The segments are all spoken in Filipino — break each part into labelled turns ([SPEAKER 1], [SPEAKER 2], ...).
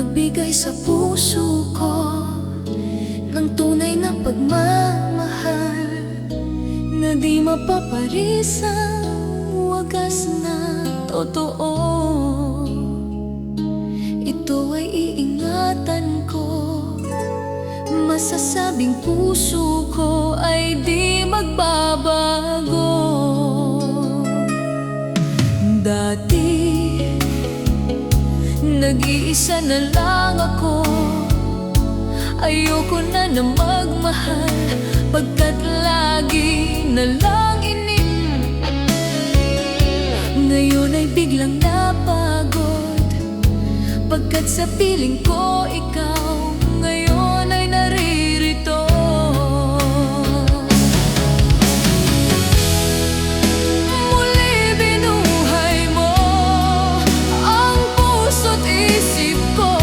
[SPEAKER 1] magbigay sa puso ko ng tunay na pagmamahal na di mapaparisang wagas na totoo. Ito ay iingatan ko, masasabing puso ko ay di magbabago. Dati nag-iisa na lang ako, ayoko na magmahal pagkat lagi na lang Ngayon ay biglang napagod pagkat sa piling ko ikaw ngayon ay naririto. Muli binuhay mo ang puso't isip ko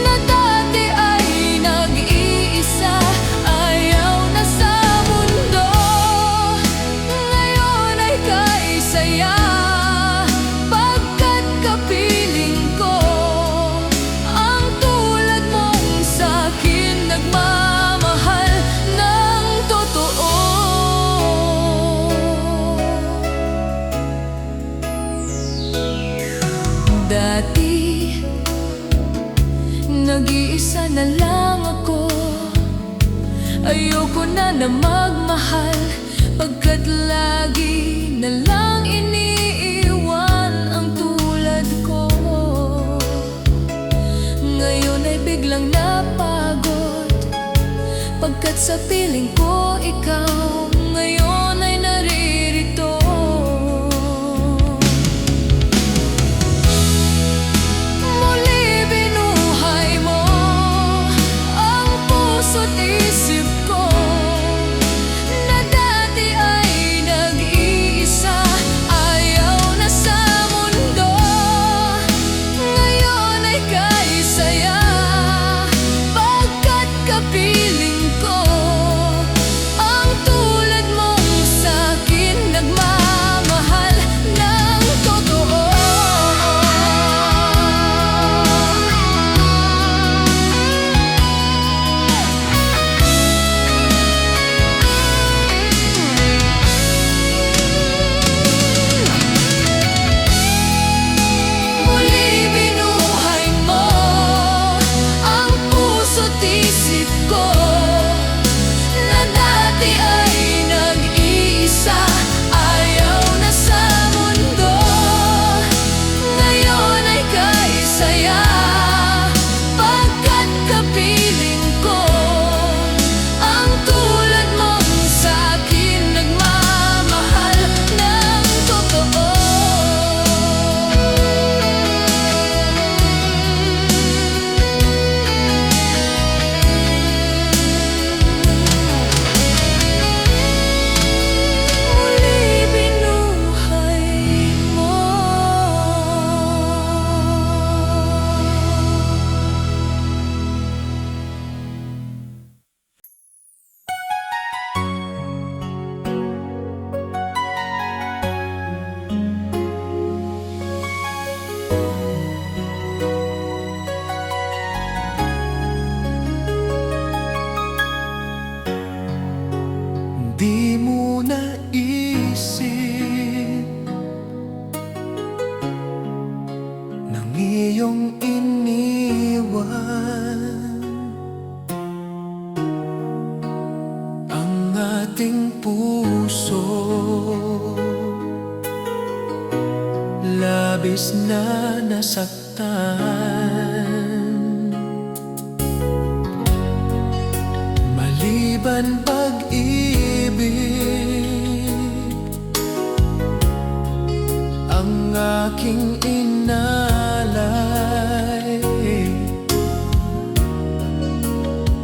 [SPEAKER 1] na dati ay nag-iisa, ayaw na sa mundo. Ngayon ay kaisaya pagkat kapiling ko ang tulad mong sa'kin nagmamahal ng totoo. Dati nag-iisa na lang ako, ayoko na magmahal pagkat lagi na lang iniiwan ang tulad ko. Ngayon ay biglang napagod pagkat sa piling ko ikaw ngayon ay naririto. Muli binuhay mo ang puso't isip ko na dati ay nag-iisa, ayaw na sa mundo. Ngayon ay kaisaya pagkat kapiling ko ang tulad mong sa'kin nagmamahal ng totoo. Muli binuhay mo ang puso't isip ko na dati ay nag-iisa, ayaw na sa mundo. Ngayon ay kaisaya pagkat kapiling ko ang tulad mong sa'kin nagmamahal ng totoo. Muli binuhay mo.
[SPEAKER 2] Di mo naisip nang iyong iniwan ang ating puso, labis na nasaktan. Maliban pag-ibig ang aking inalay,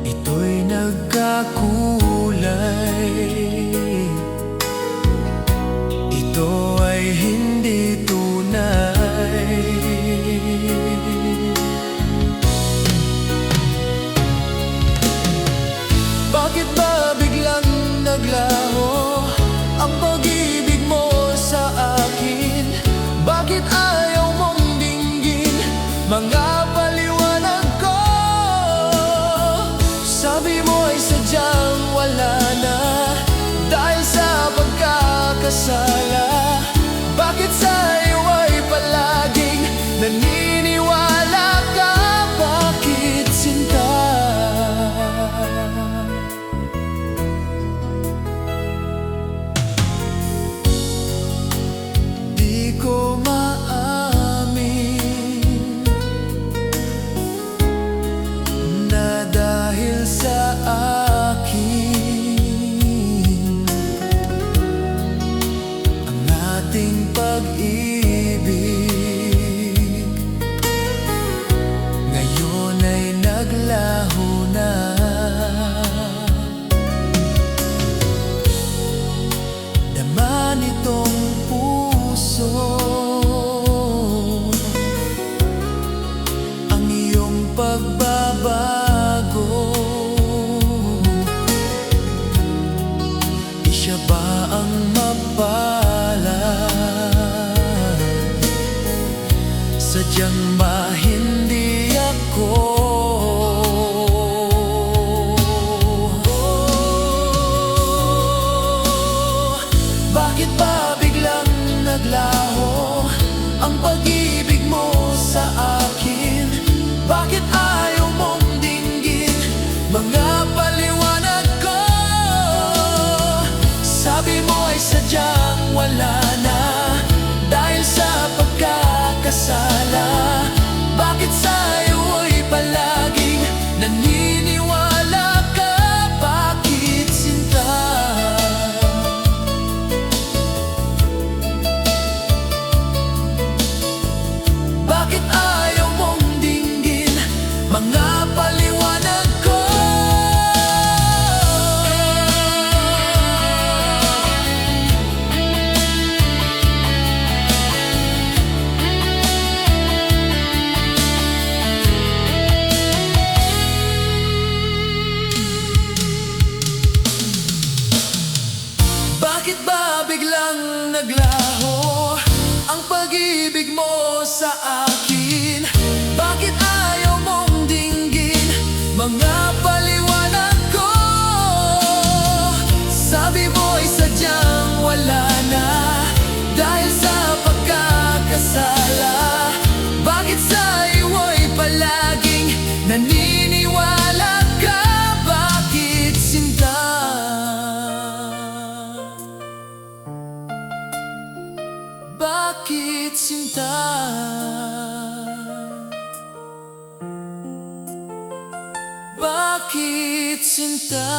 [SPEAKER 2] ito'y nagkakulay. Ito ay hindi tunay. Bakit ba biglang naglaho ang pag-ibig mo sa akin? Bakit ayaw mong dinggin mga pagkakasala? Bakit sa'yo ay palaging naniniwala ka? Bakit sinta? Di ko maamin na dahil sa akin ang ating pag-ibig ngayon ay naglaho na. Dama nitong puso ang iyong pagbabago. Di siya ba ang mapalad? Sadyang ba hindi ako? Bakit ba biglang naglaho ang pag-ibig mo sa akin? Bakit ayaw mong dinggin mga paliwanag ko? Sabi mo ay sadyang wala na dahil sa pagkakasala. Bakit sa'yo ay palaging naniniwala ka? Bakit sinta? Bakit ayaw mong dinggin mga paliwanag ko? Bakit ba biglang naglaho ang pag-ibig mo sa akin? Bakit ayaw mong dinggin mga paliwanag ko? Sabi mo ay sadyang wala na dahil sa pagkakasala. Bakit sa'yo ay palaging naniniwala ka? Bakit sinta? Bakit sinta? Bakit sinta?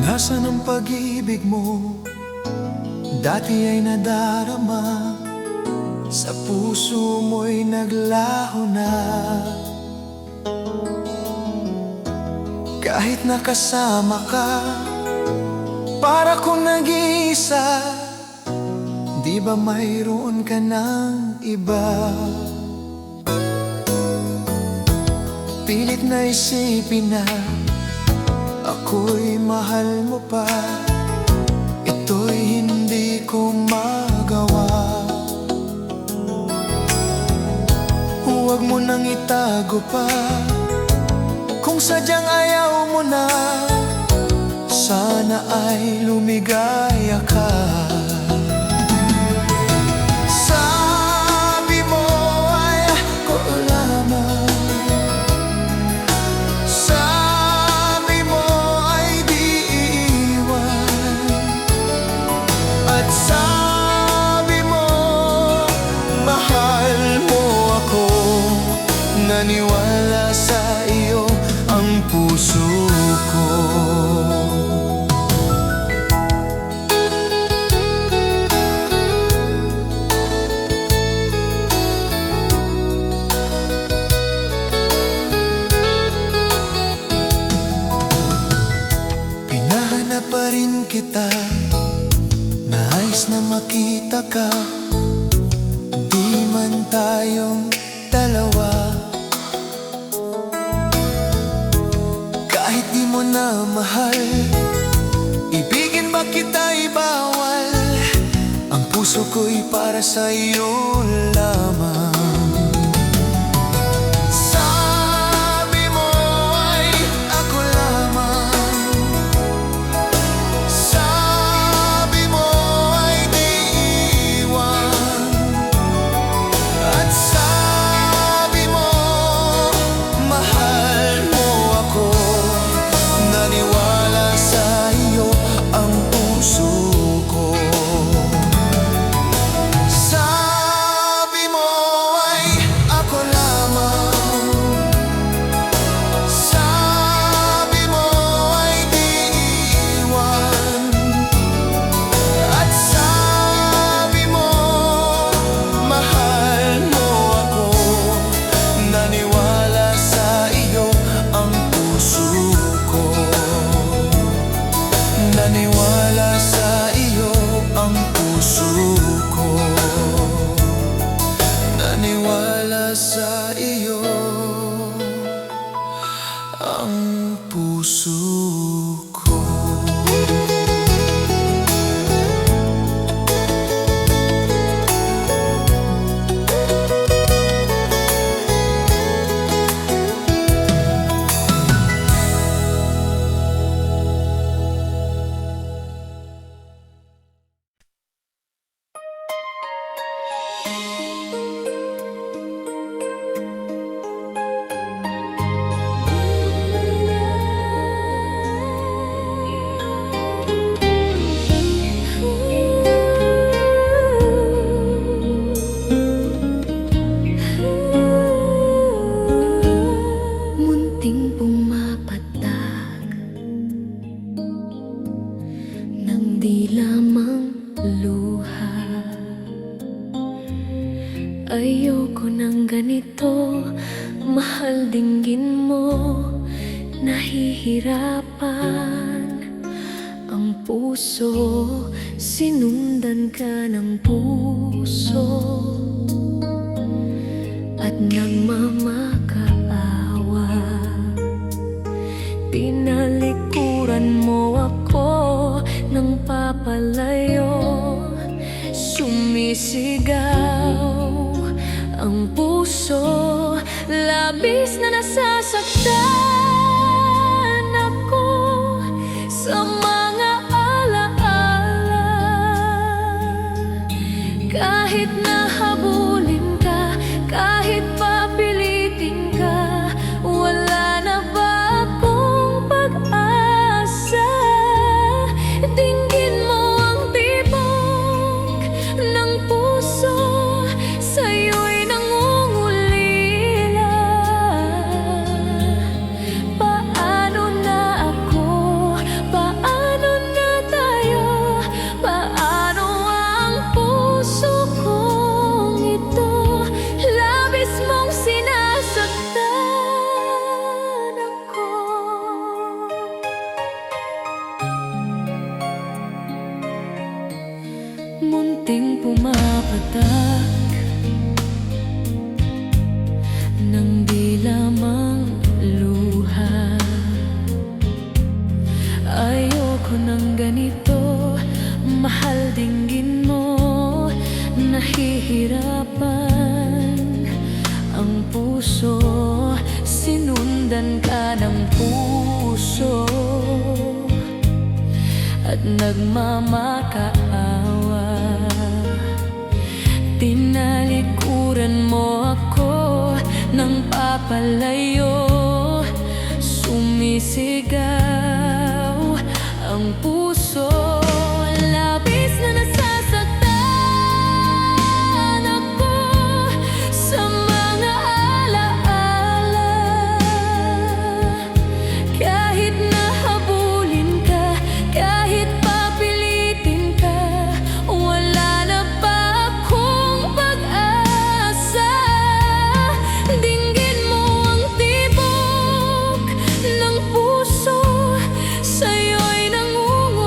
[SPEAKER 2] Nasaan ang pag-ibig mo? Dati ay nadarama, sa puso mo'y naglaho na. Kahit nakasama ka, para kong nag-iisa. Di ba mayroon ka ng iba? Pilit na isipin na ako'y mahal mo pa. Ito'y hindi ko magawa. Huwag mo nang itago pa kung sadyang ayaw mo na. Sana ay lumigaya ka. Sabi mo ay ako lamang. Sabi mo ay di iiwan. At sabi mo mahal mo ako. Naniwala sa iyo ang puso ko. ka, di man tayong dalawa. Kahit di mo na mahal, ibigin ba kita'y bawal? Ang puso ko'y para sa iyo lamang. Sabi mo ay ako lamang, sabi mo ay di iwan, at sabi mo mahal mo ako. Naniwala sa iyo ang puso ko. Sabi mo ay ako lamang, sabi mo ay di iwan, at sabi mo mahal mo ako. Naniwala sa iyo ang puso ko. Naniwala sa iyo ang puso ko. Naniwala sa iyo ang puso ko.
[SPEAKER 1] Munting pumapatak ng di lamang luha. Ayoko ng ganito, mahal dinggin mo. Nahihirapan ang puso, sinundan ka ng puso, at nagmamakaawa. Tinalikuran mo ako ng papalayo, sumisigaw ang puso, labis na nasasaktan ako sa mga alaala. Kahit nahabulin ka, kahit papilitin ka, wala na ba akong pag-asa? Dinggin mo ang tibok ng puso, sa'yo'y nangungulila. Paano na ako? Paano na tayo? Paano ang puso kong ito? Labis mong sinasaktan ako. Munting pumapatak ng di lamang luha. Ayoko ng ganito, mahal dinggin mo. Nahihirapan ang puso, sinundan ka ng puso, at nagmamakaawa. Tinalikuran mo ako ng papalayo, sumisigaw ang puso, labis na nasasaktan ako sa mga alaala. Kahit nahabulin ka, kahit papilitin ka, wala na ba akong pag-asa? Dinggin mo ang tibok ng puso, sa'yo'y nangungulila.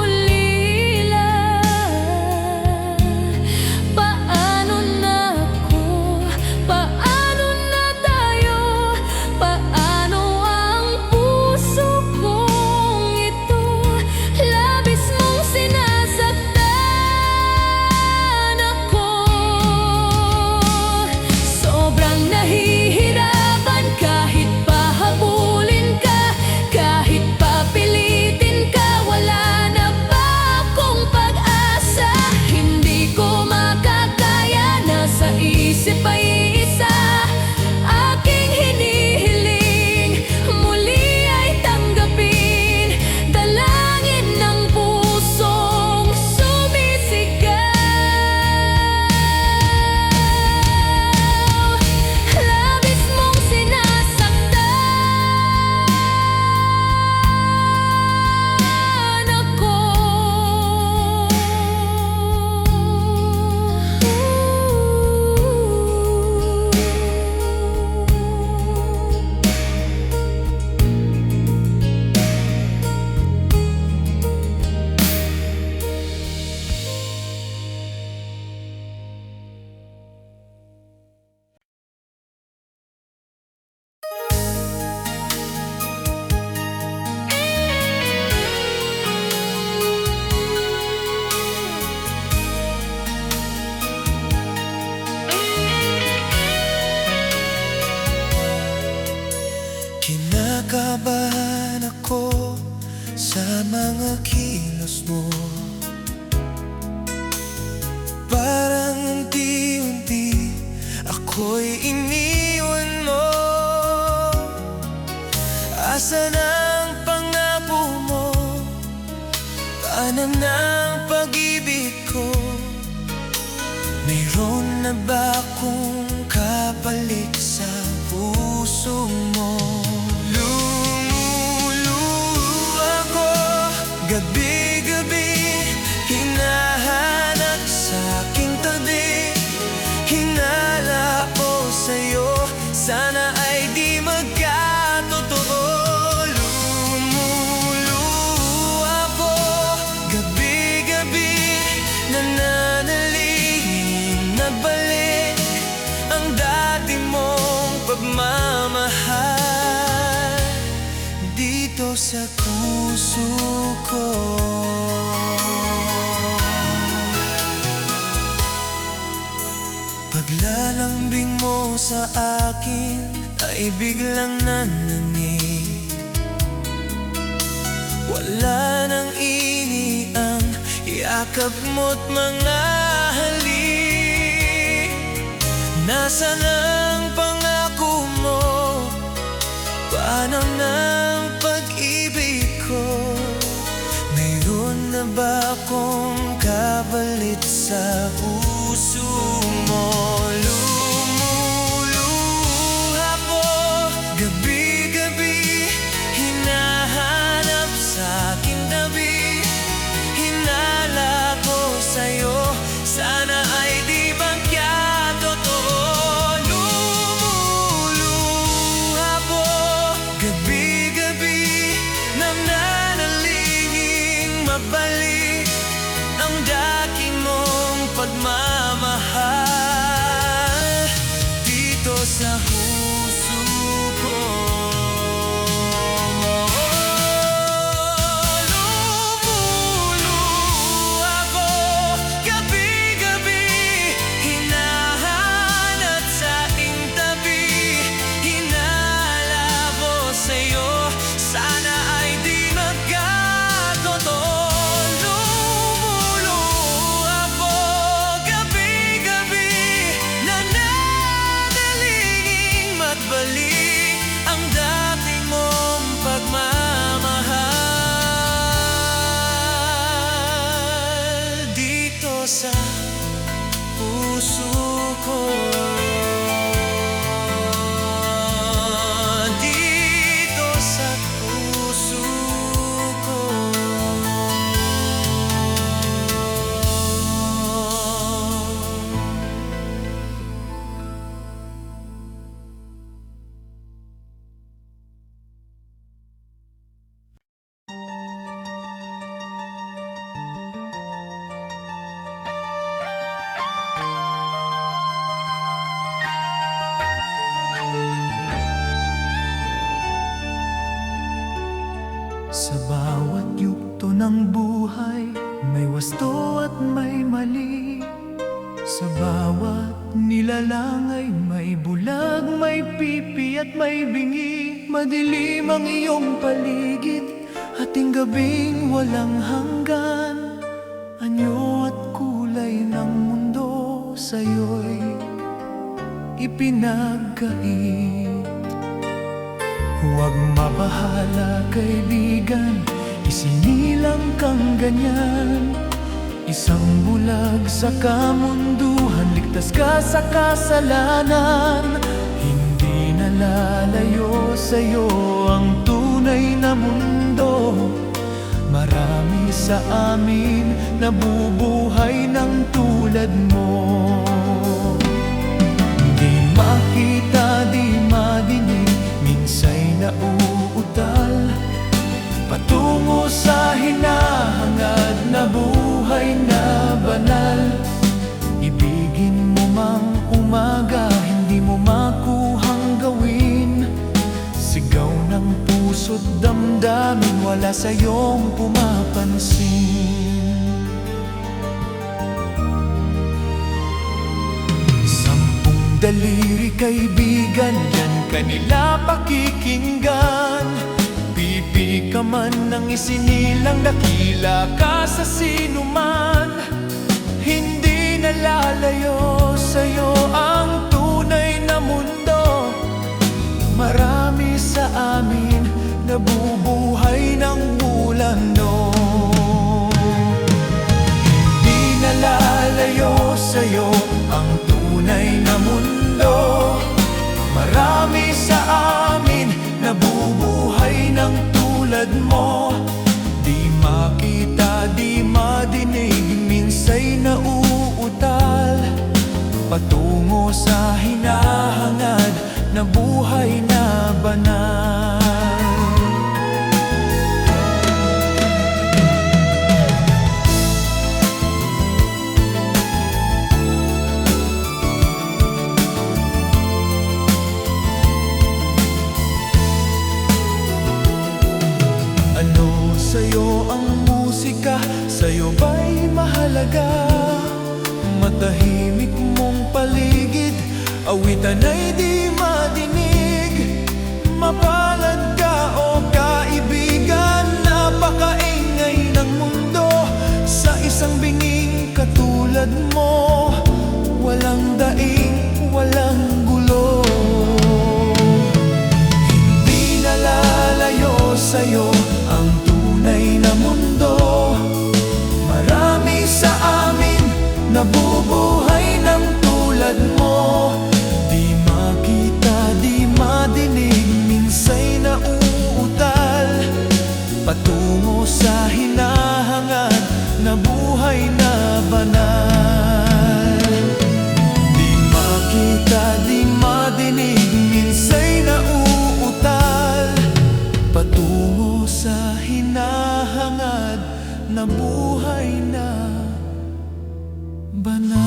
[SPEAKER 2] Kinakabahan ako sa mga kilos mo. Parang unti-unti ako'y iniwan mo. Asan ang pangako mo? Tanan ng pag-ibig ko. Mayroon na ba akong kapalit sa puso mo? Lumuluha ko gabi-gabi, hinahanap sa aking tabi. Hinala ko sa'yo, sana ay di magkatotoo. Lumuluha ko gabi-gabi, nananalangin na balik ang dati mong pagmamahal dito sa puso ko. Paglalambing mo sa akin ay biglang nanangig. Wala nang ini ang yakap mo't mga halik. Nasaan ang pangako mo? Paano ng pag-ibig ko? Mayroon na ba akong kapalit sa puso mo? Lumuluha ko gabi-gabi, hinahanap sa aking tabi. Hinala ko sa'yo, sana ay di magkatotoo. Lumuluha ko gabi-gabi, nananalangin mabalik ang dati mong pagmamahal dito sa puso ko. Lumuluha ko gabi-gabi, hinahanap sa aking tabi. Hinala ko sa'yo, sana ay di magkatotoo. Lumuluha ko gabi-gabi, nananalangin magbalik ang dati mong pagmamahal dito sa puso ko. Dito sa puso ko. Sa bawat yugto ng buhay, may wasto at may mali. Sa bawat nilalang ay may bulag, may pipi at may bingi. Madilim ang iyong paligid, hating gabing walang hanggan. Anyo at kulay ng mundo sa'yo'y ipinagkait. Huwag mabahala, kaibigan, isinilang kang ganyan. Isang bulag sa kamunduhan, ligtas ka sa kasalanan. Hindi nalalayo sa'yo ang tunay na mundo. Marami sa amin nabubuhay ng tulad mo. Di makita, di madinig, minsa'y nauutal patungo sa hinahangad na buhay na banal. Ibigin mo mang umaga, hindi mo makuhang gawin. Sigaw ng puso't damdamin, wala sa'yong pumapansin. 10 daliri kaibigan, yan kanila pakikinggan. Pipi ka man ng isinilang, dakila ka sa sinuman. Hindi nalalayo sa'yo ang tunay na mundo. Marami sa amin nabubuhay ng ulano. Hindi nalalayo sa'yo ang tunay na mundo. Marami sa amin nabubuhay ng tulad mo. Di makita, di madinig, minsay nauutal patungo sa hinahangad na buhay na banal. Ano sa'yo ang musika? Sa'yo ba'y mahalaga? Matahimik mong paligid, awitan ay di madinig. Mapalad ka o kaibigan, napakaingay ng mundo. Sa isang binging katulad mo, walang daing, walang gulo. Hindi nalalayo sa'yo ang tunay na mundo. Marami sa amin nabubuhay ng tulad mo. Di makita, di madinig, minsay nauutal patungo sa hinahangad na buhay na banal. Di makita, di madinig, minsay nauutal patungo sa hinahangad na buhay na banal.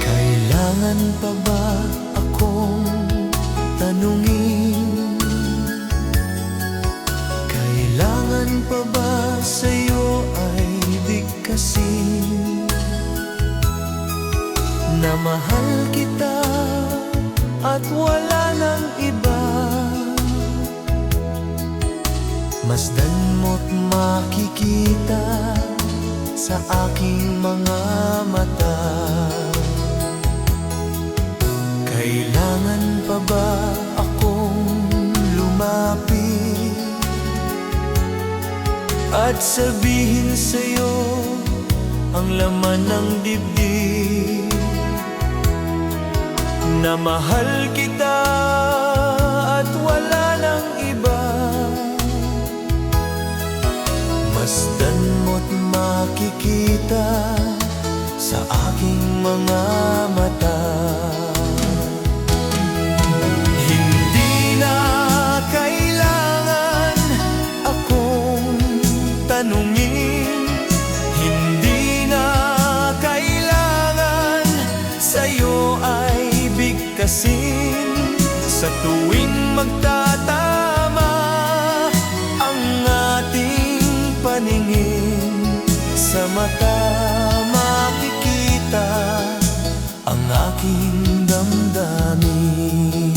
[SPEAKER 2] Kailangan pa ba akong tanungin? Kailangan pa ba sa'yo ay bigkasin na mahal kita at wala nang iba? Masdan mo't makikita sa aking mga mata. Kailangan pa ba akong lumapit at sabihin sa'yo ang laman ng dibdib? Na mahal kita at wala nang iba. Masdan mo't makikita sa aking mga mata. Tanungin, hindi na kailangan sa'yo ay bigkasin. Sa tuwing magtatama ang ating paningin, sa mata makikita ang aking damdamin.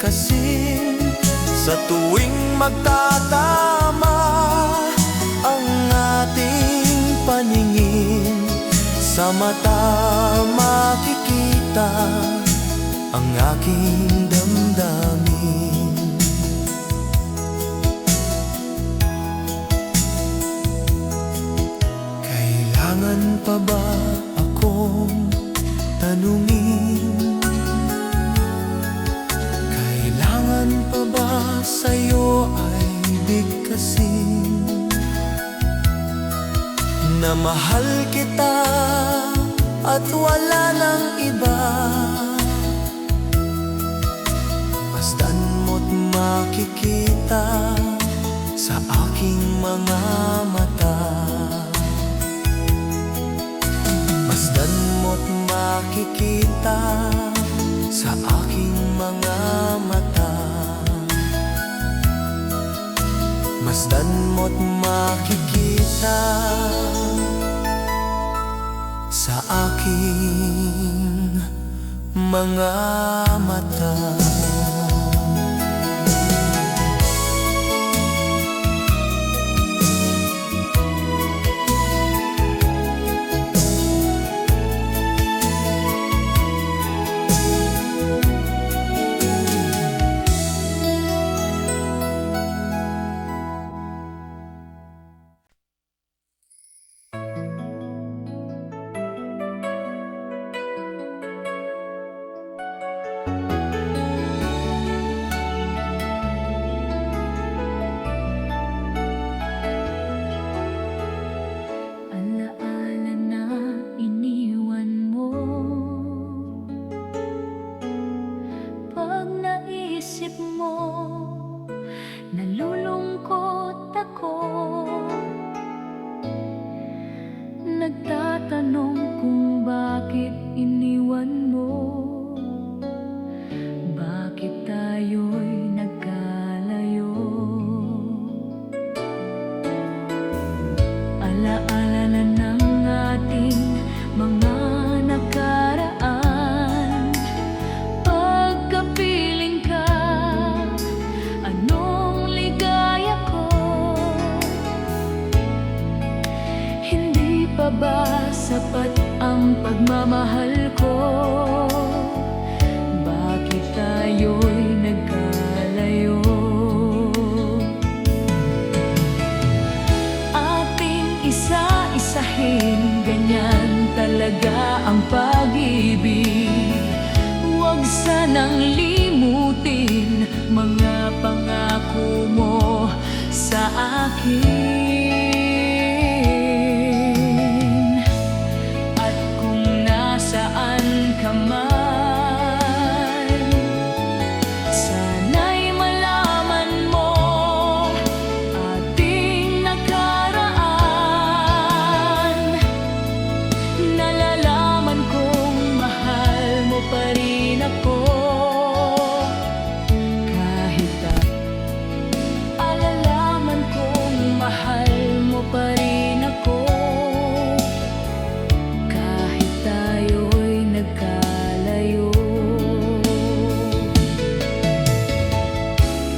[SPEAKER 2] bigkasin. Sa tuwing magtatama ang ating paningin, sa mata makikita ang aking damdamin. Kailangan pa ba akong tanungin? Kailangan pa ba sa'yo ay bigkasin na mahal kita at wala nang iba? Masdan mo't makikita sa aking mga mata. Masdan mo't makikita sa aking mga mata. Masdan mo't makikita sa aking mga mata.
[SPEAKER 1] Alaala na iniwan mo, pag naisip mo, nalulungkot ako. Nagtatanong kung bakit iniwan mo, bakit tayo'y nagkalayo. Alaala na ng ating mga nakaraan, pagkapiling ka, anong ligaya ko. Hindi pa ba sapat ang pagmamahal ko? Bakit tayo'y nagkalayo? Ating isa-isahin, ganyan talaga ang pag-ibig. Huwag sanang limutin mga pangako mo sa akin. At kung nasaan ka man, sana'y malaman mo ating nakaraan. Nalalaman kong mahal mo pa rin ako, kahit alalaman kong mahal mo pa rin ako, kahit tayo'y nagkalayo.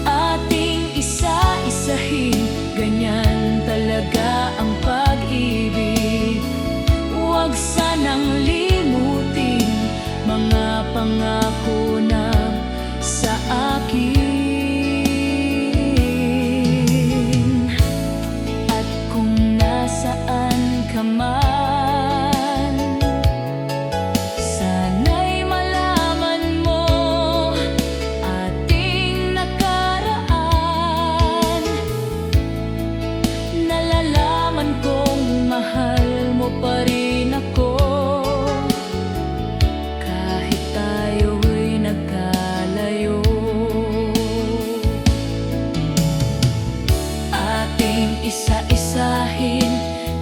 [SPEAKER 1] Ating isa-isahin, ganyan talaga ang pag-ibig. Huwag sanang limutin mga pangako na sa akin. At kung nasaan ka man, sana'y malaman mo ating nakaraan. Nalalaman kong mahal mo pa rin ako, kahit tayo'y nagkalayo. Ating isa-isahin,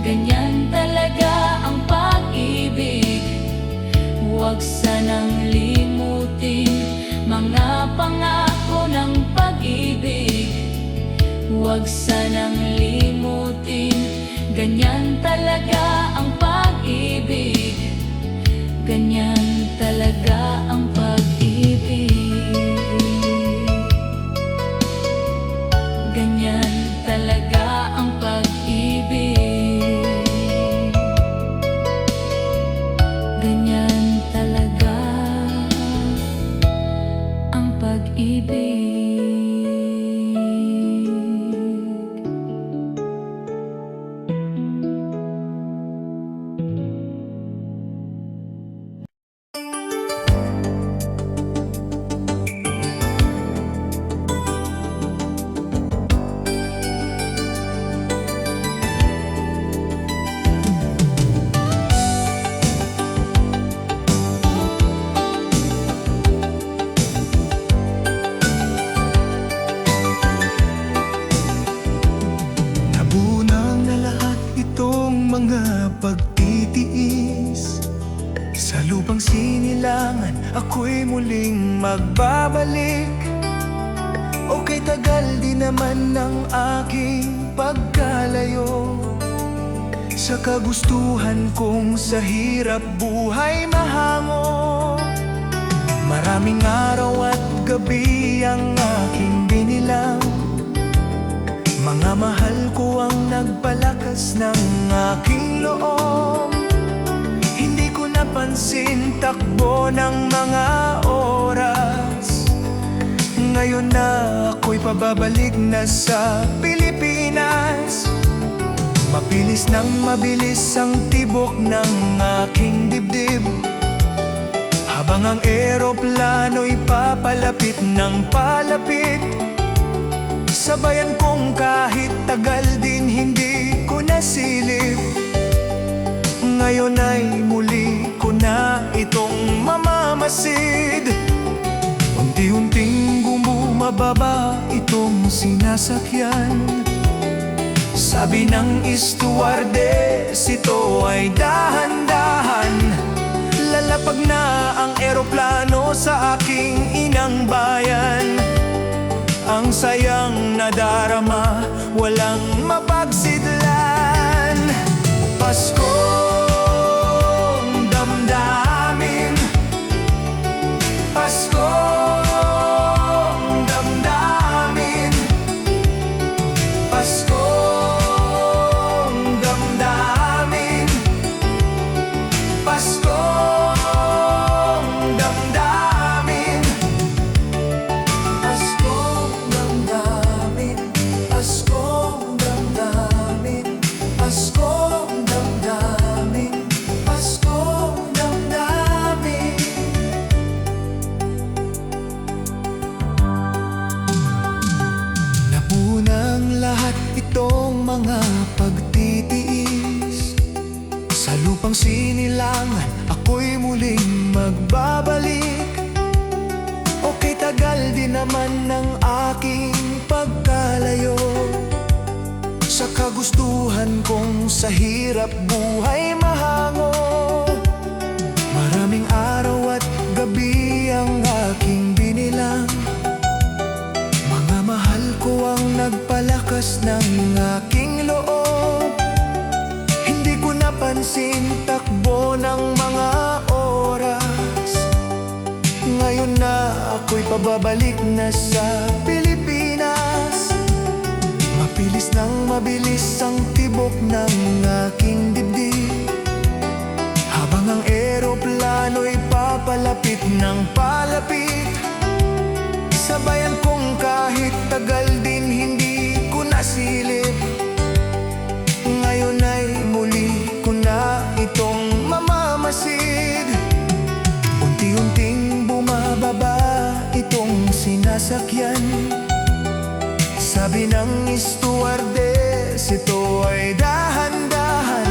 [SPEAKER 1] ganyan talaga ang pag-ibig. Huwag sanang limutin mga pangako ng pag-ibig. Huwag sanang limutin, ganyan talaga ang pag-ibig. Ganyan talaga ang pag-ibig. pag-ibig.
[SPEAKER 2] Nabunang na lahat itong mga pagtitiis. Sa lupang sinilangan, ako'y muling magbabalik. Okay, tagal di naman ng aking pagkalayo sa kagustuhan kong sa hirap buhay mahango. Maraming araw at gabi ang aking binilang. Mga mahal ko ang nagpalakas ng aking loob. Hindi ko napansin takbo ng mga oras. Ngayon na ako'y pababalik na sa Pilipinas. Mabilis nang mabilis ang tibok ng aking dibdib, habang ang eroplano'y papalapit ng palapit. Sabayan kong kahit tagal din hindi ko nasilip. Ngayon ay muli ko na itong mamamasid. Unti-unting bumababa itong sinasakyan. Sabi ng stewardess, ito ay dahan-dahan. Lalapag na ang eroplano sa aking inang bayan. Ang sayang nadarama, walang mapagsidlan. Paskong damdamin, Paskong damdamin, Paskong damdamin, Paskong damdamin, Paskong damdamin, Paskong damdamin, Paskong damdamin, Paskong damdamin. Napunang lahat itong mga pagtitiis. Sa lupang sinilangan, ako'y muling magbabalik. Okay, tagal din naman ng aking pagkalayo sa kagustuhan kong sa hirap buhay mahango. Maraming araw at gabi ang aking binilang. Mga mahal ko ang nagpalakas ng aking loob. Hindi ko napansin takbo ng mga oras. Ngayon na ako'y pababalik na sa Pilipinas. Mabilis nang mabilis ang tibok ng aking dibdib, habang ang eroplano'y papalapit ng palapit. Sabayan kong kahit tagal din hindi ko nasilip. Ngayon ay muli ko na itong mamamasid. Unti-unting bumababa itong sinasakyan. Sabi ng stewardess, ito ay dahan-dahan.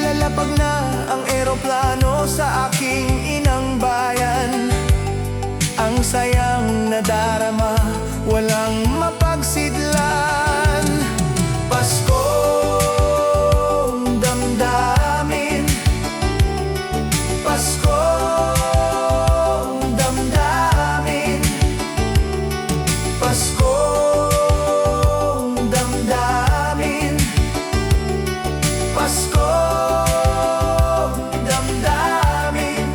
[SPEAKER 2] Lalapag na ang eroplano sa aking inang bayan. Ang sayang nadarama, walang mapagsidlan. Paskong damdamin, Paskong damdamin, Paskong damdamin, Paskong damdamin,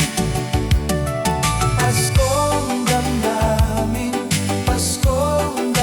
[SPEAKER 2] Paskong damdamin, Paskong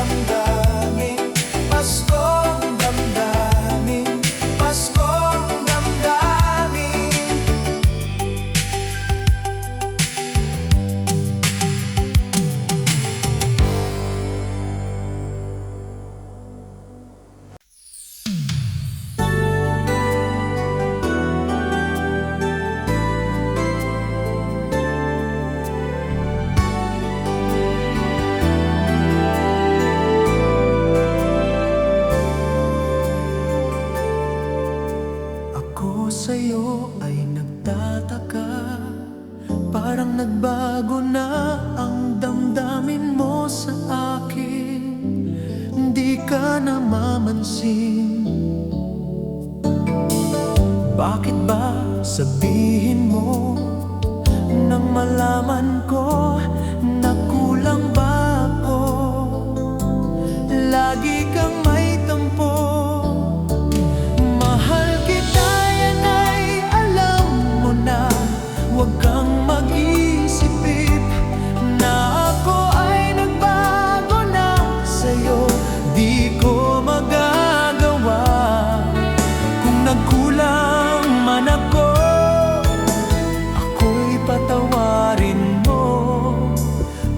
[SPEAKER 2] mapansin. Bakit ba sabihin mo nang malaman ko na kulang ba ako? Lagi kang may tampo. Mahal kita, yan ay alam mo na. Huwag kang mag-isip na ako ay nagbago na sa'yo. Di ko magagawa kung nagkulang man ako. Ako'y patawarin mo,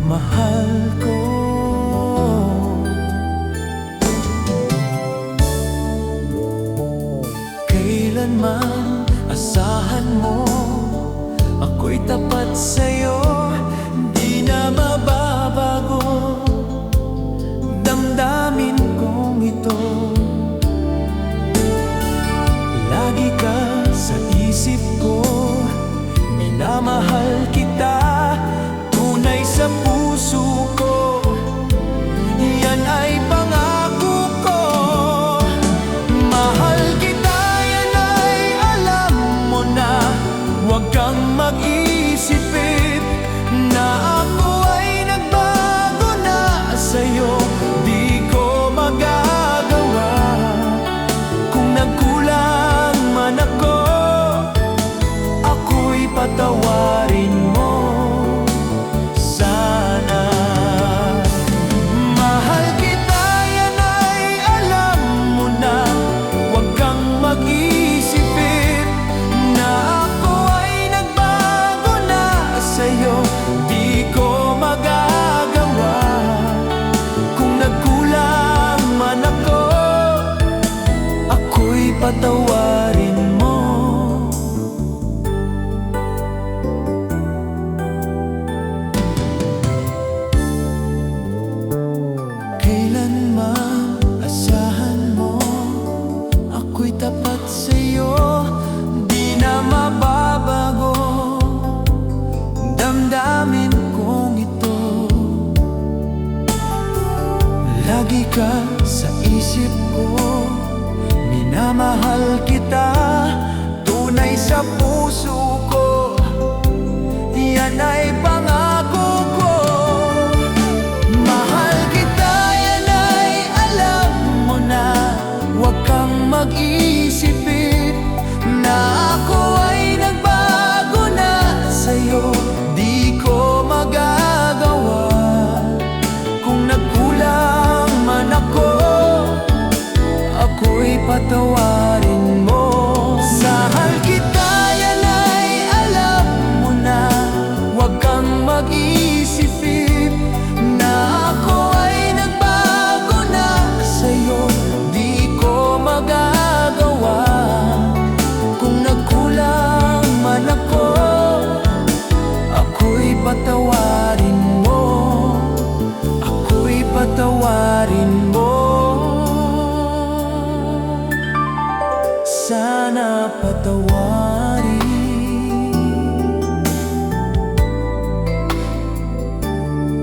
[SPEAKER 2] mahal ko. Kailanman asahan mo ako'y tapat sa'yo, di na mababago damdamin kong ito. Lagi ka sa isip ko, minamahal kita, tunay sa puso ko. Yan ay pangako ko. Mahal kita, yan ay alam mo na. Huwag kang mag-isip na ako ay nagbago na sa'yo. Di ko magagawa kung nagkulang man ako. Ako'y patawarin mo sana. Mahal kita, yan ay alam mo na. Huwag kang mag-isip na ako ay nagbago na sa'yo. Di ko magagawa kung nagkulang man ako. Ako'y patawarin mo. Kailanman asahan mo ako'y tapat sa'yo, di na mababago damdamin kong ito. Lagi ka sa isip ko, minamahal kita, tunay sa puso ko. Yan ay pangako ko. Mahal kita, yan ay alam mo na. Huwag kang mag-isip na ako ay nagbago na sa'yo. Di ko magagawa kung nagkulang man ako. Ako'y patawarin mo. Mahal kita, yan ay alam mo na. Huwag kang mag-isip na ako ay nagbago na sa'yo. Di ko magagawa kung nagkulang man ako. Ako'y patawarin mo. Ako'y patawarin mo. Sana patawarin.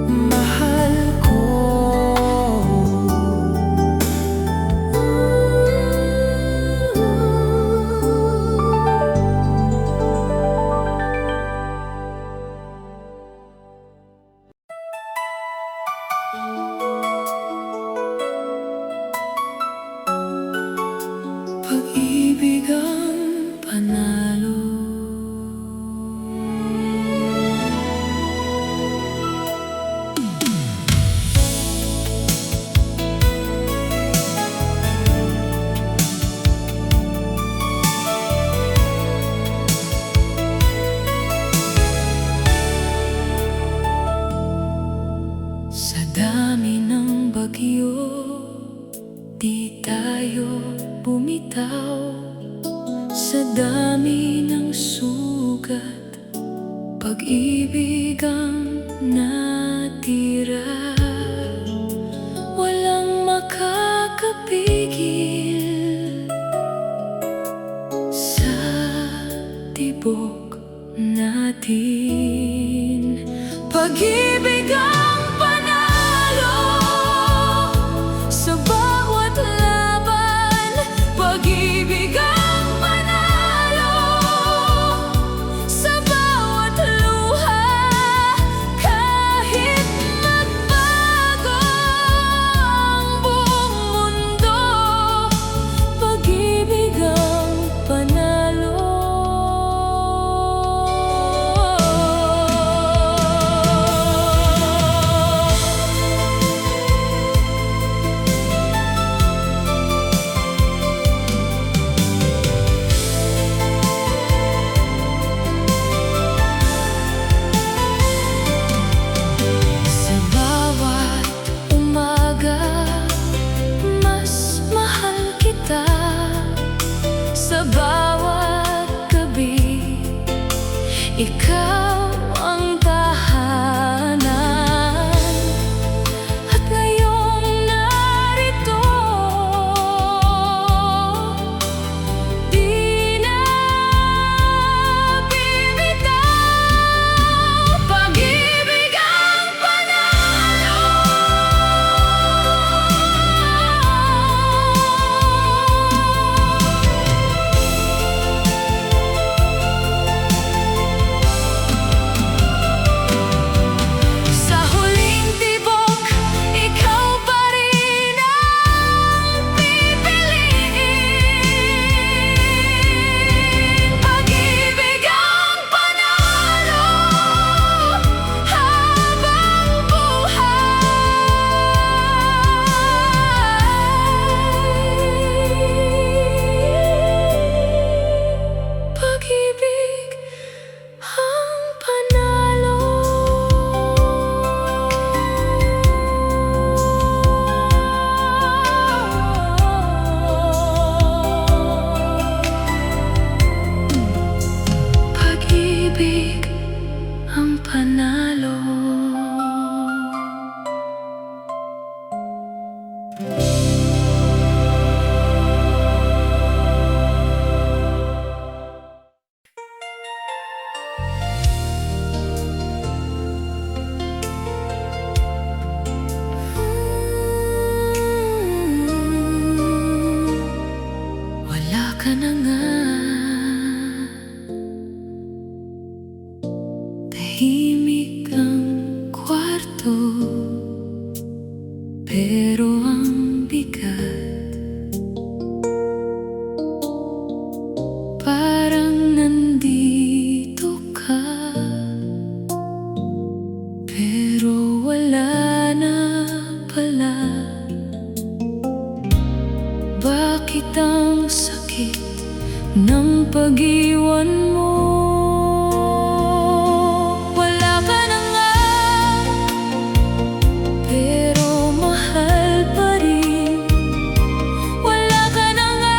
[SPEAKER 2] Mahal ko. Pag-ibig ang panalo. Sa dami ng bagyo, di tayo bumitaw. Sa dami ng sugat, pag-ibig ang natira. Walang makakapigil sa tibok natin. Pag-ibig ang panalo sa bawat laban.
[SPEAKER 1] to, pero ang bigat. Parang nandito ka, pero wala na pala. Bakit ang sakit ng pag-iwan mo? Wala ka na nga, pero mahal pa rin. Wala ka na nga,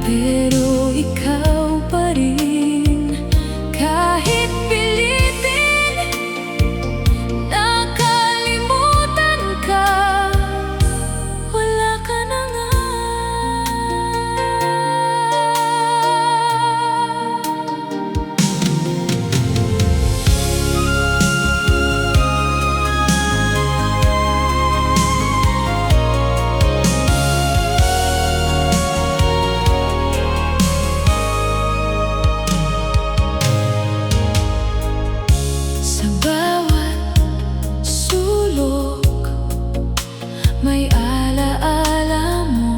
[SPEAKER 1] pero ikaw pa rin. Kahit pilitin, nakalimutan ka. Wala ka na nga. Sa bawat sulok may alaala mo.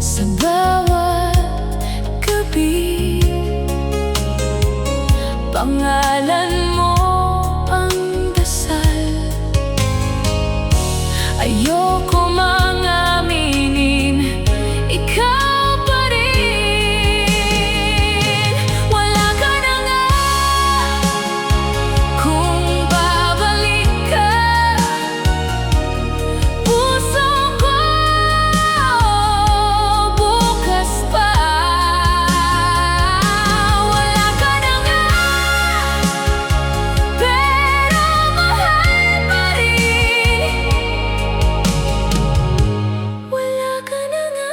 [SPEAKER 1] Sa bawat gabi, pangalan mo ang dasal. Ayoko mang aminin, ikaw pa rin. Wala ka na nga, kung babalik ka, puso ko bukas pa. Wala ka na nga, pero mahal pa rin. Wala ka na nga.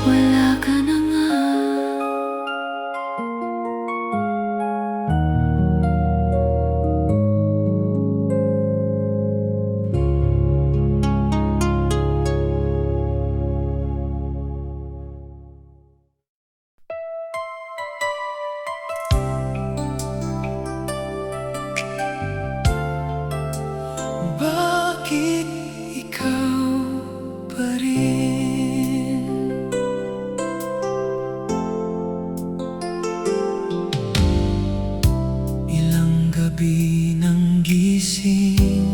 [SPEAKER 1] Wala ka na nga.
[SPEAKER 2] Bakit ikaw pa rin? Ilang gabi nang gising,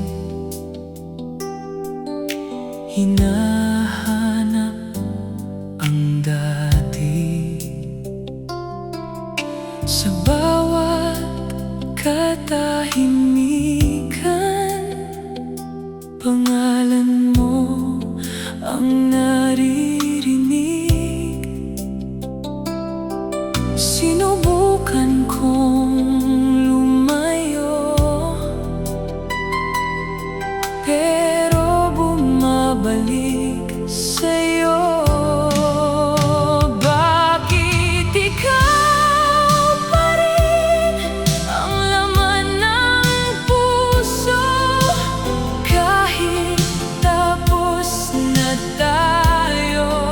[SPEAKER 2] hinahanap ang dati. Sa bawat katahimikan, pangalan mo ang naririnig. Sinubukan kong lumayo, pero bumabalik sa'yo. Bakit ikaw pa rin ang laman ng puso? Kahit tapos na tayo,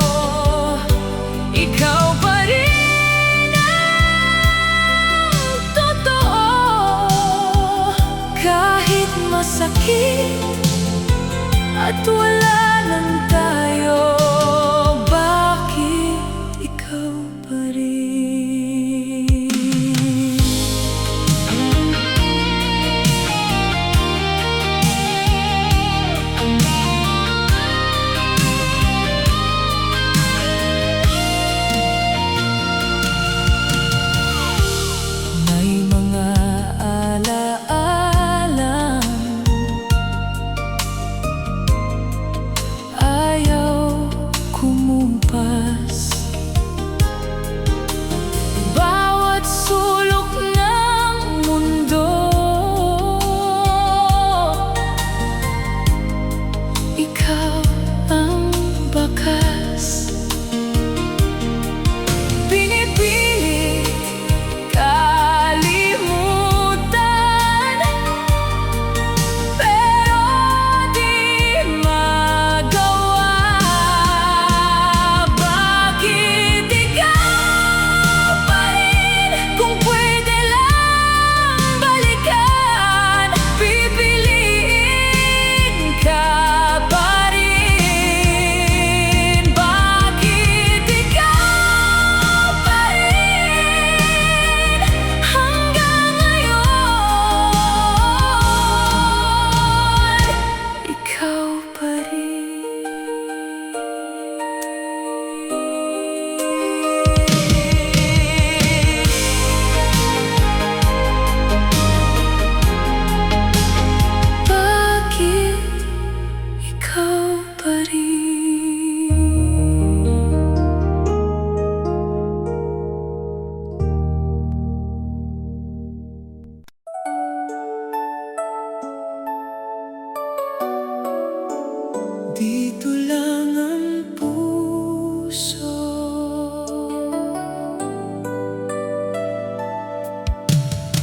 [SPEAKER 2] ikaw pa rin ang totoo. Kahit masakit at wala lang tayo, bakit ikaw pa rin? May mga alaala, ayaw kumupas.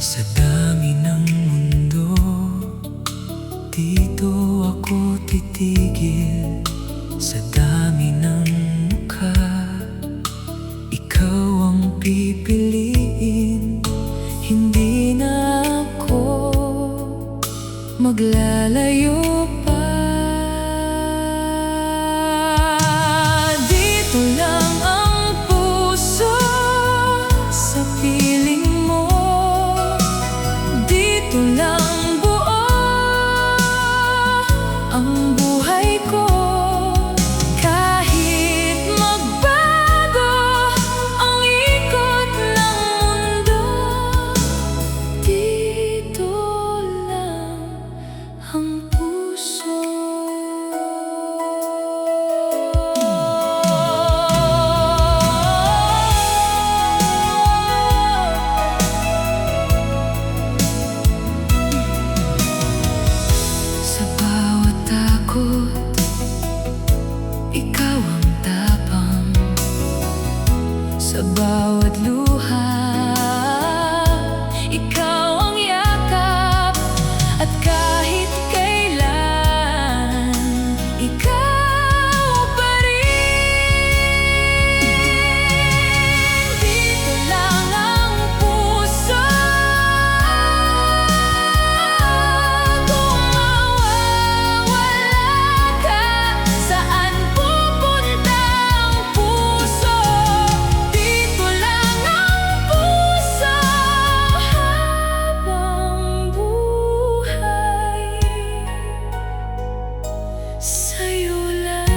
[SPEAKER 2] Sa dami ng mundo, dito ako titigil. Sa dami ng mukha, ikaw ang pipiliin. Hindi na ako maglalayo pa. Dito lang ang puso sa piling mo. Dito lang buo ang buhay ko. Kahit magbago ang ikot ng mundo, dito lang ang puso. Sa bawat takot, ikaw ang tapang. Sa bawat luha, ikaw ang yakap. At kahit kailan, ikaw pa rin. Dito lang ang puso. Kung mawawala ka, saan pupunta ang puso? Dito lang ang puso habang buhay. Sa'yo lang.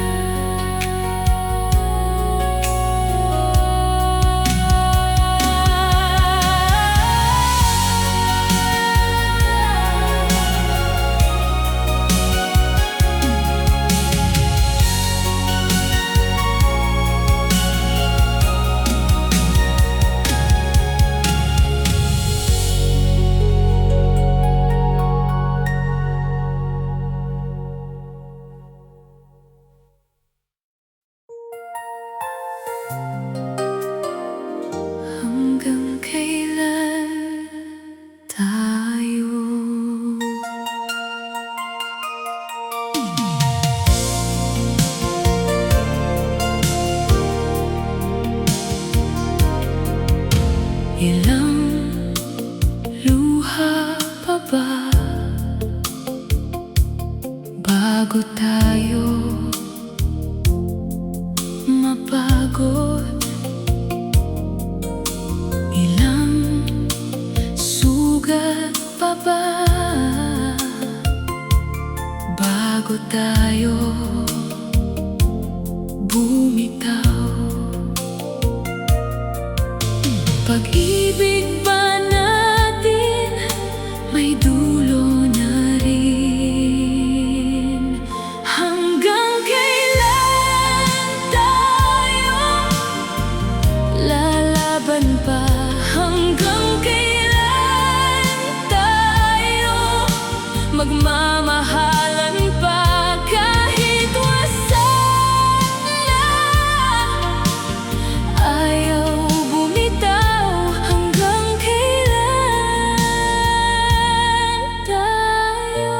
[SPEAKER 2] Hanggang kailan tayo? Ilang luha pa ba bago tayo mapagod? Ilang sugat pa ba bago tayo bumitaw? Pag-ibig ba natin may dulo na rin? Hanggang kailan tayo lalaban pa? Hanggang kailan tayo magmamahalan pa? Kahit wasak na, ayaw bumitaw. Hanggang kailan tayo?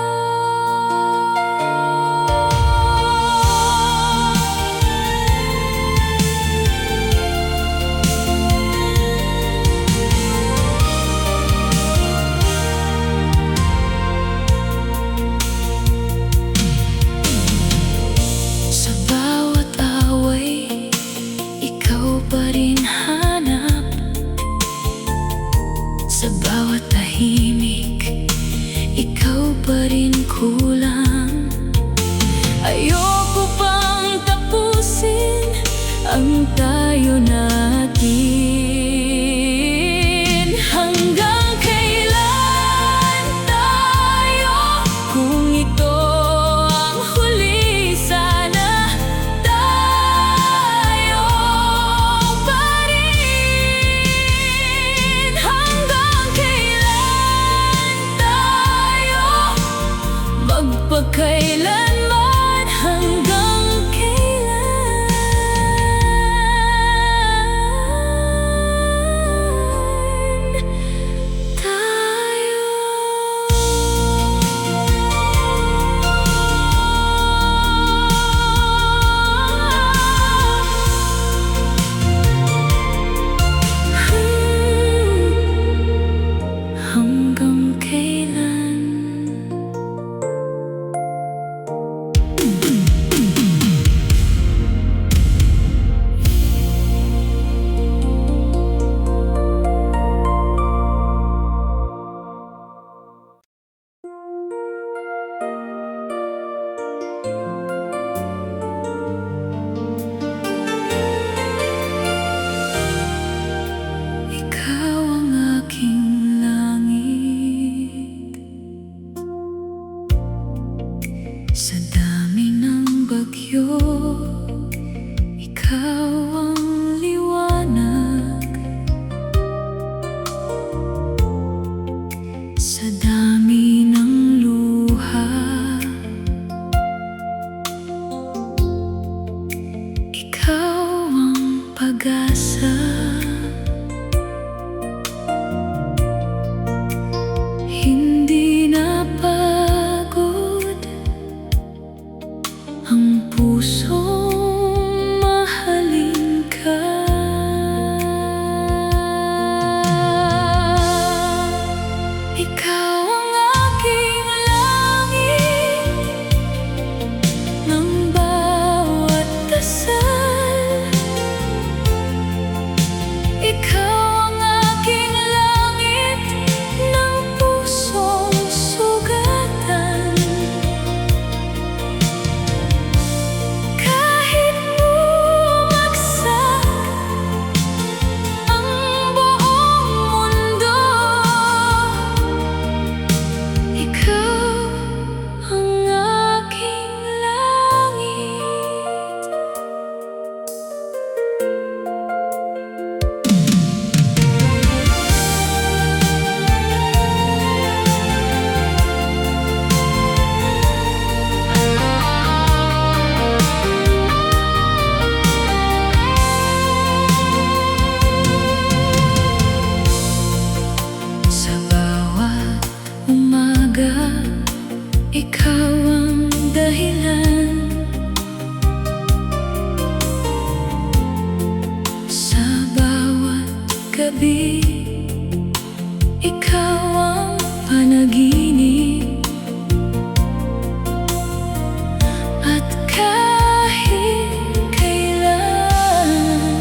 [SPEAKER 2] Sa bawat away, ikaw pa rin hanap. Sa bawat tahimik, ikaw pa rin kulang. Ayoko pang tapusin ang tayo natin. Hanggang kailan tayo? Kung ito ang huli, sana tayo pa rin. Hanggang kailan tayo
[SPEAKER 1] gabi, ikaw ang panaginip. At kahit kailan,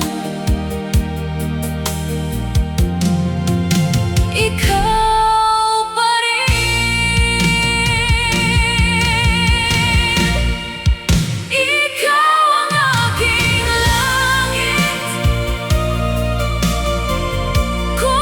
[SPEAKER 1] ikaw pa rin. Ikaw ang aking langit, kung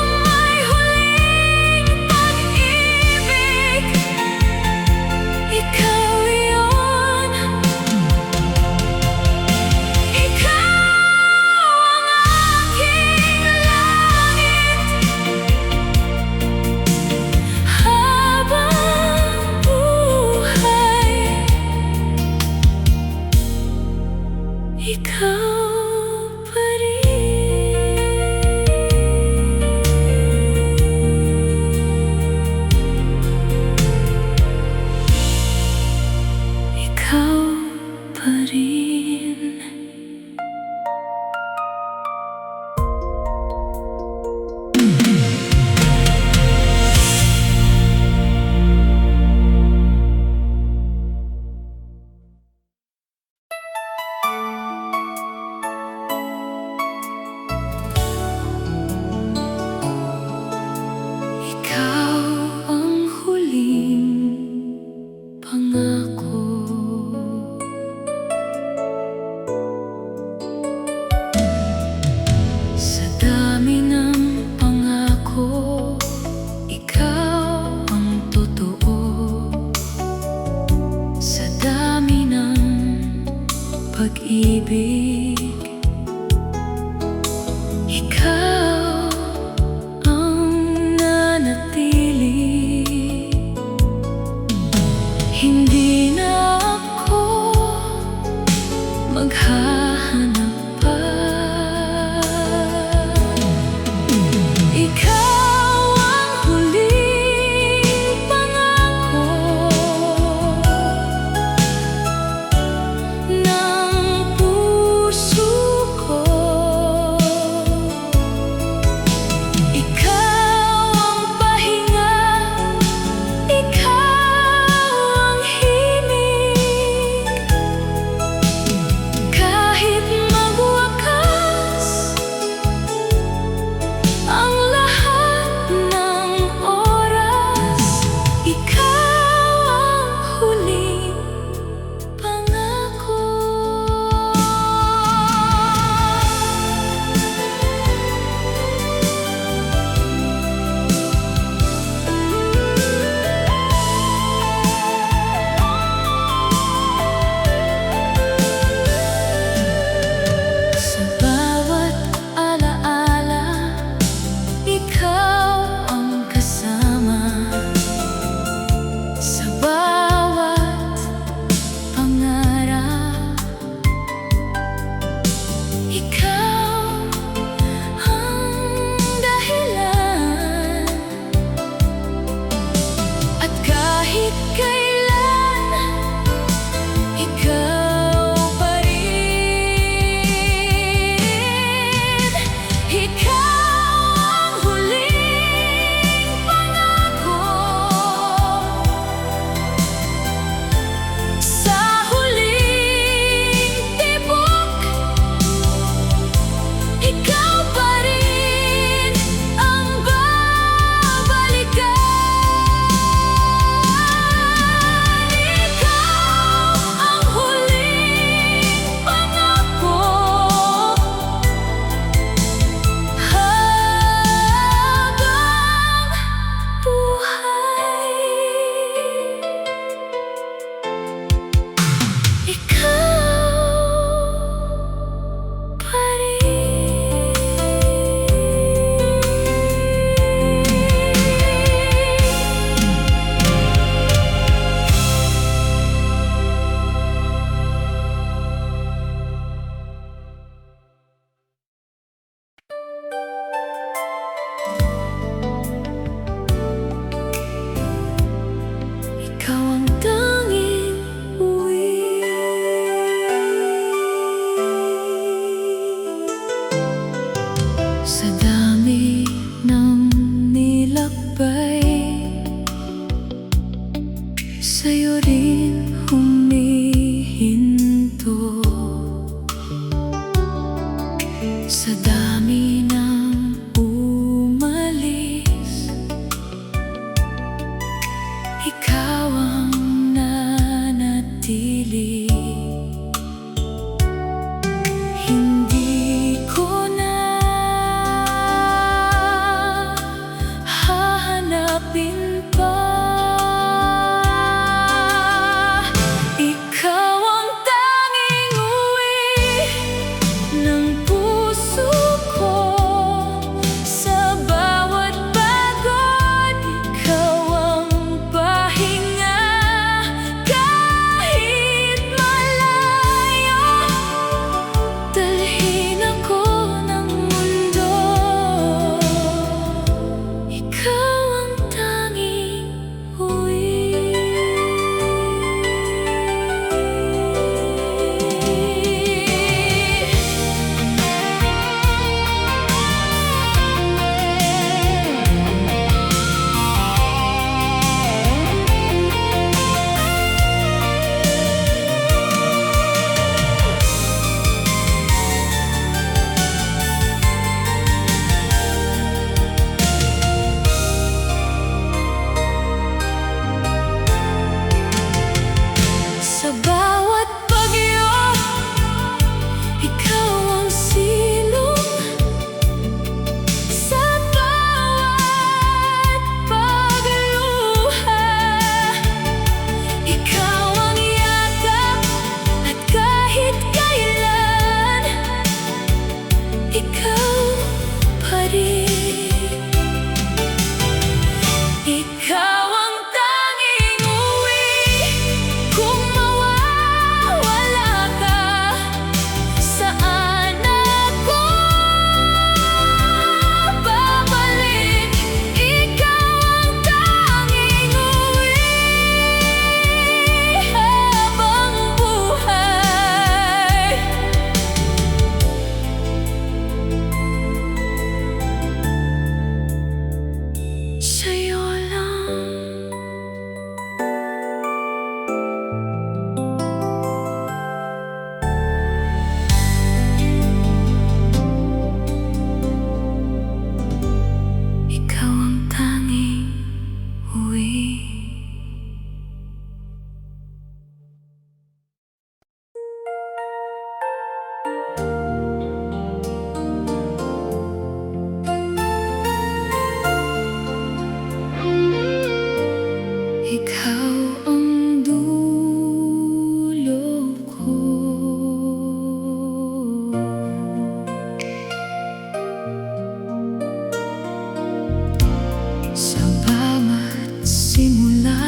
[SPEAKER 1] Sa bawat simula,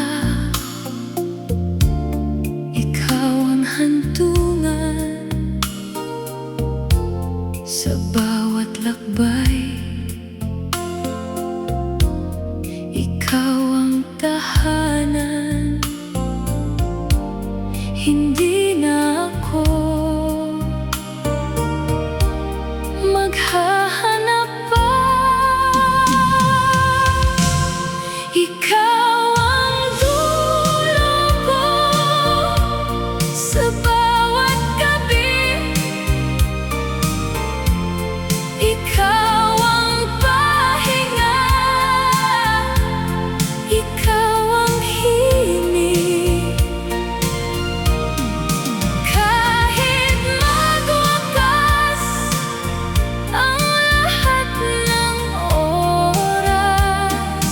[SPEAKER 1] ikaw ang hantungan. Sa bawat lakbay, ikaw ang tahanan. Hindi na ako maghahanap pa. Ikaw ang dulo ko sa bawat gabi. Ikaw ang pahinga, ikaw ang himig. Kahit magwakas ang lahat ng oras,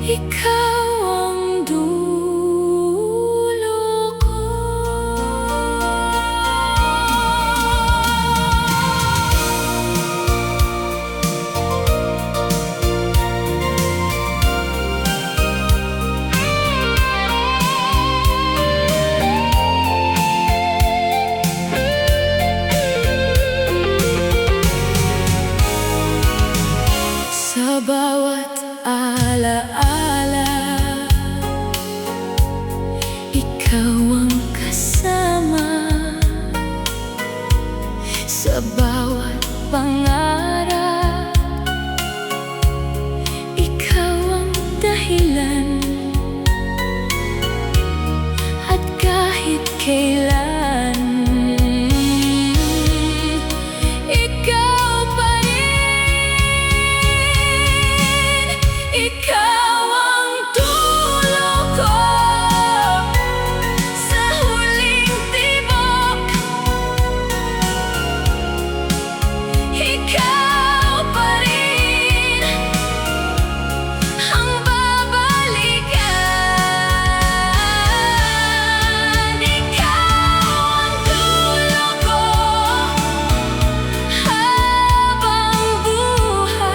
[SPEAKER 1] ikaw ang dulo ko. Sa bawat alaala, ikaw ang kasama. Sa bawat pangarap, ikaw ang dahilan. At kahit kailan, ikaw pa rin. Ikaw ang dulo ko sa huling tibok. Ikaw pa rin ang babalikan. Ikaw ang dulo ko habang buhay.